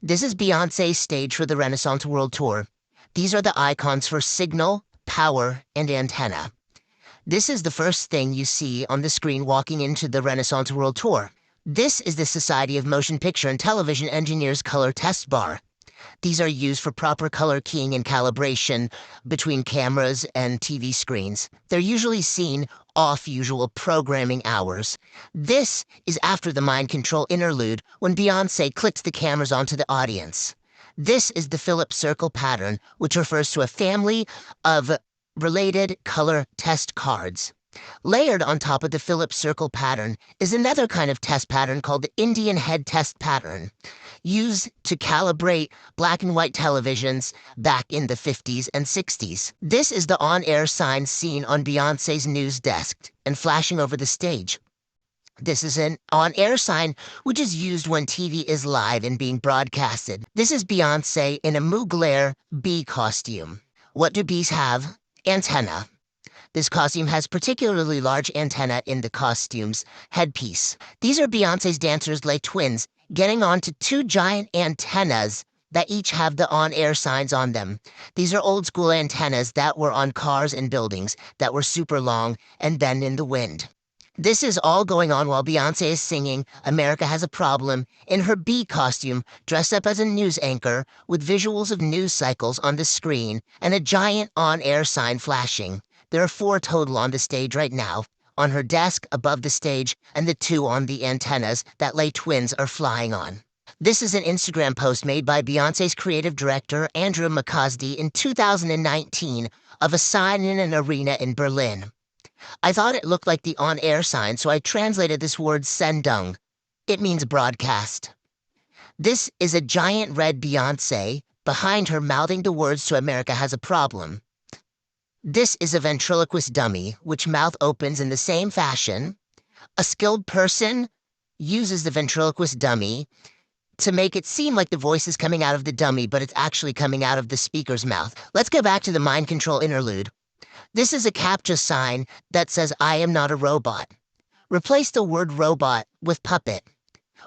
This is Beyoncé's stage for the Renaissance World Tour. These are the icons for signal, power, and antenna. This is the first thing you see on the screen walking into the Renaissance World Tour. This is the Society of Motion Picture and Television Engineers color test bar. These are used for proper color keying and calibration between cameras and TV screens. They're usually seen off usual programming hours. This is after the mind control interlude when Beyoncé clicks the cameras onto the audience. This is the Phillips circle pattern, which refers to a family of related color test cards. Layered on top of the Phillips circle pattern is another kind of test pattern called the Indian head test pattern, used to calibrate black and white televisions back in the 50s and 60s. This is the on-air sign seen on Beyoncé's news desk and flashing over the stage. This is an on-air sign which is used when TV is live and being broadcasted. This is Beyoncé in a Mugler bee costume. What do bees have? Antenna. This costume has particularly large antenna in the costume's headpiece. These are Beyoncé's dancers like twins, getting onto two giant antennas that each have the on-air signs on them. These are old-school antennas that were on cars and buildings that were super long and bend in the wind. This is all going on while Beyoncé is singing America Has a Problem in her bee costume, dressed up as a news anchor with visuals of news cycles on the screen and a giant on-air sign flashing. There are 4 total on the stage right now, on her desk, above the stage, and the 2 on the antennas that lay twins are flying on. This is an Instagram post made by Beyoncé's creative director, Andrew McCosdy, in 2019 of a sign in an arena in Berlin. I thought it looked like the on-air sign, so I translated this word Sendung. It means broadcast. This is a giant red Beyoncé behind her mouthing the words to America Has a Problem. This is a ventriloquist dummy, which mouth opens in the same fashion. A skilled person uses the ventriloquist dummy to make it seem like the voice is coming out of the dummy, but it's actually coming out of the speaker's mouth. Let's go back to the mind control interlude. This is a CAPTCHA sign that says, I am not a robot. Replace the word robot with puppet.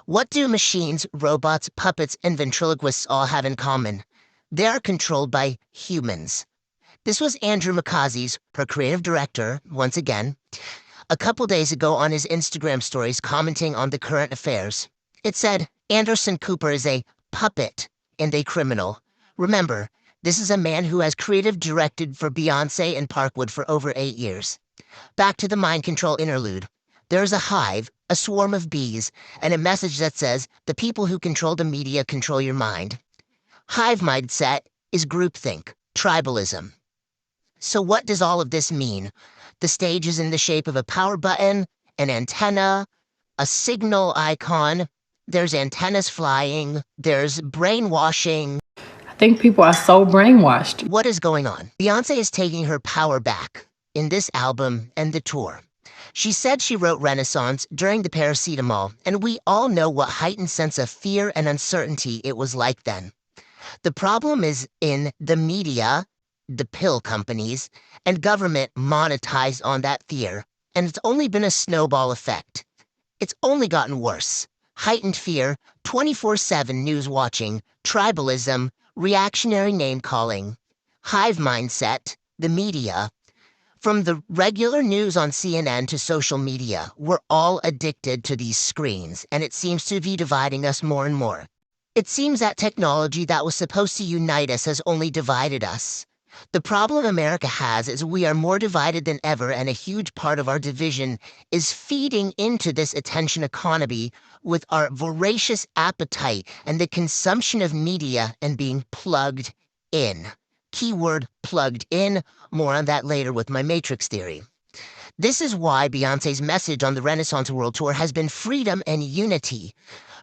What do machines, robots, puppets, and ventriloquists all have in common? They are controlled by humans. This was Andrew McCosdy's, her creative director, once again, a couple days ago on his Instagram stories commenting on the current affairs. It said, Anderson Cooper is a puppet and a criminal. Remember, this is a man who has creative directed for Beyoncé and Parkwood for over 8 years. Back to the mind control interlude. There's a hive, a swarm of bees, and a message that says, the people who control the media control your mind. Hive mindset is groupthink, tribalism. So what does all of this mean? The stage is in the shape of a power button, an antenna, a signal icon. There's antennas flying. There's brainwashing. I think people are so brainwashed. What is going on? Beyoncé is taking her power back in this album and the tour. She said she wrote Renaissance during the paracetamol, and we all know what heightened sense of fear and uncertainty it was like then. The problem is in the media, the pill companies, and government monetized on that fear, and it's only been a snowball effect. It's only gotten worse. Heightened fear, 24/7 news watching, tribalism, reactionary name-calling, hive mindset, the media. From the regular news on CNN to social media, we're all addicted to these screens, and it seems to be dividing us more and more. It seems that technology that was supposed to unite us has only divided us. The problem America has is we are more divided than ever, and a huge part of our division is feeding into this attention economy with our voracious appetite and the consumption of media and being plugged in. Keyword plugged in, more on that later with my matrix theory. This is why Beyoncé's message on the Renaissance World Tour has been freedom and unity.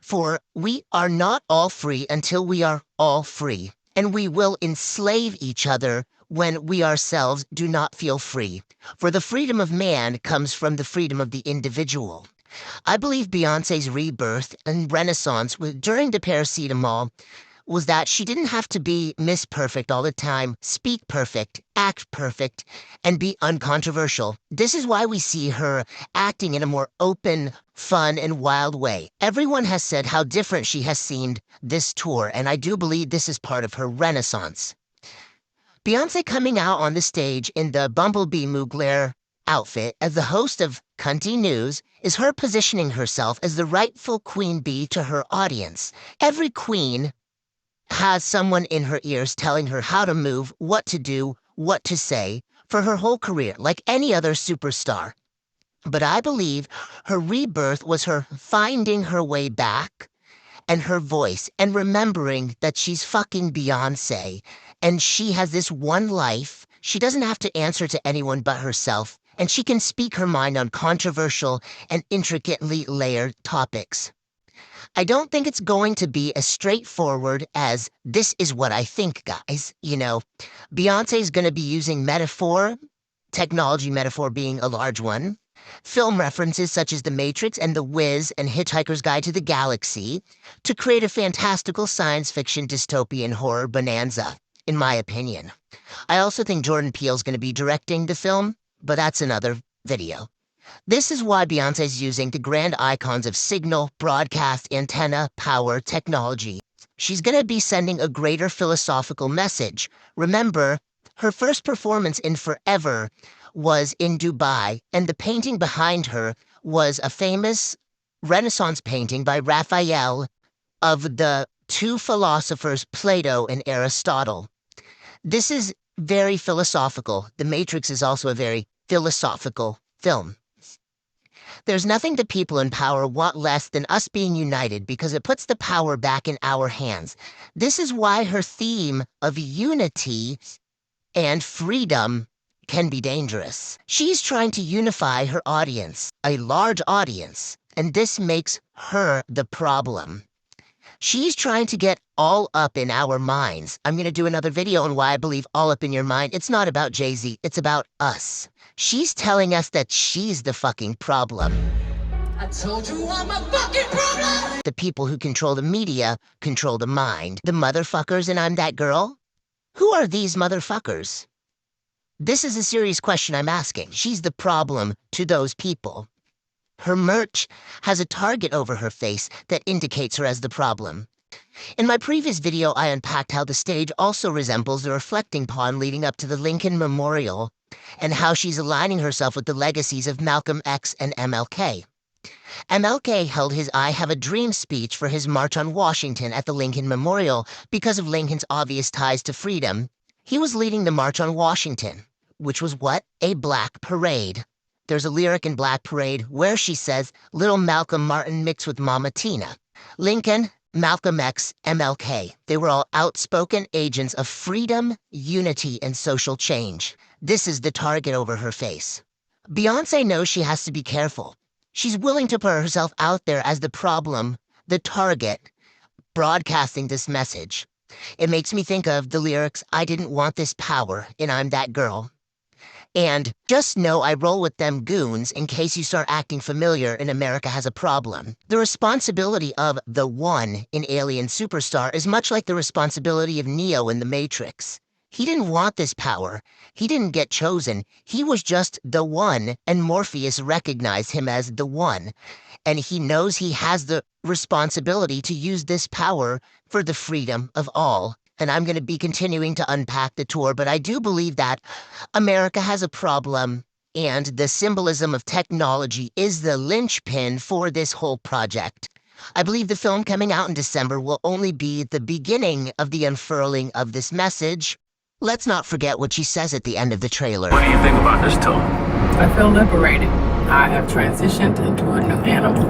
For we are not all free until we are all free. And we will enslave each other when we ourselves do not feel free. For the freedom of man comes from the freedom of the individual. I believe Beyoncé's rebirth and renaissance during the paracetamol was that she didn't have to be Miss Perfect all the time, speak perfect, act perfect, and be uncontroversial. This is why we see her acting in a more open, fun, and wild way. Everyone has said how different she has seemed this tour, and I do believe this is part of her renaissance. Beyoncé coming out on the stage in the Bumblebee Mugler outfit as the host of Cunty News is her positioning herself as the rightful queen bee to her audience. Every queen has someone in her ears telling her how to move, what to do, what to say for her whole career, like any other superstar. But I believe her rebirth was her finding her way back and her voice and remembering that she's fucking Beyoncé and she has this one life. She doesn't have to answer to anyone but herself, and she can speak her mind on controversial and intricately layered topics. I don't think it's going to be as straightforward as this is what I think, guys. Beyonce's going to be using metaphor, technology metaphor being a large one, film references such as The Matrix and The Wiz and Hitchhiker's Guide to the Galaxy to create a fantastical science fiction dystopian horror bonanza, in my opinion. I also think Jordan Peele's going to be directing the film, but that's another video. This is why Beyoncé's using the grand icons of signal, broadcast, antenna, power, technology. She's going to be sending a greater philosophical message. Remember, her first performance in Forever was in Dubai, and the painting behind her was a famous Renaissance painting by Raphael of the two philosophers Plato and Aristotle. This is very philosophical. The Matrix is also a very philosophical film. There's nothing the people in power want less than us being united because it puts the power back in our hands. This is why her theme of unity and freedom can be dangerous. She's trying to unify her audience, a large audience, and this makes her the problem. She's trying to get all up in our minds. I'm going to do another video on why I believe all up in your mind. It's not about Jay-Z, it's about us. She's telling us that she's the fucking problem. I told you I'm a fucking problem! The people who control the media control the mind. The motherfuckers and I'm that girl? Who are these motherfuckers? This is a serious question I'm asking. She's the problem to those people. Her merch has a target over her face that indicates her as the problem. In my previous video, I unpacked how the stage also resembles the reflecting pond leading up to the Lincoln Memorial and how she's aligning herself with the legacies of Malcolm X and MLK. MLK held his I Have a Dream speech for his March on Washington at the Lincoln Memorial because of Lincoln's obvious ties to freedom. He was leading the March on Washington, which was what? A black parade. There's a lyric in Black Parade where she says, "Little Malcolm Martin mixed with Mama Tina." Lincoln, Malcolm X, MLK. They were all outspoken agents of freedom, unity, and social change. This is the target over her face. Beyoncé knows she has to be careful. She's willing to put herself out there as the problem, the target, broadcasting this message. It makes me think of the lyrics, "I didn't want this power, and I'm that girl." And just know I roll with them goons in case you start acting familiar and America has a problem. The responsibility of the one in Alien Superstar is much like the responsibility of Neo in The Matrix. He didn't want this power. He didn't get chosen. He was just the one, and Morpheus recognized him as the one. And he knows he has the responsibility to use this power for the freedom of all. And I'm going to be continuing to unpack the tour, but I do believe that America has a problem, and the symbolism of technology is the linchpin for this whole project. I believe the film coming out in December will only be the beginning of the unfurling of this message. Let's not forget what she says at the end of the trailer. What do you think about this tour? I feel liberated. I have transitioned into a new animal.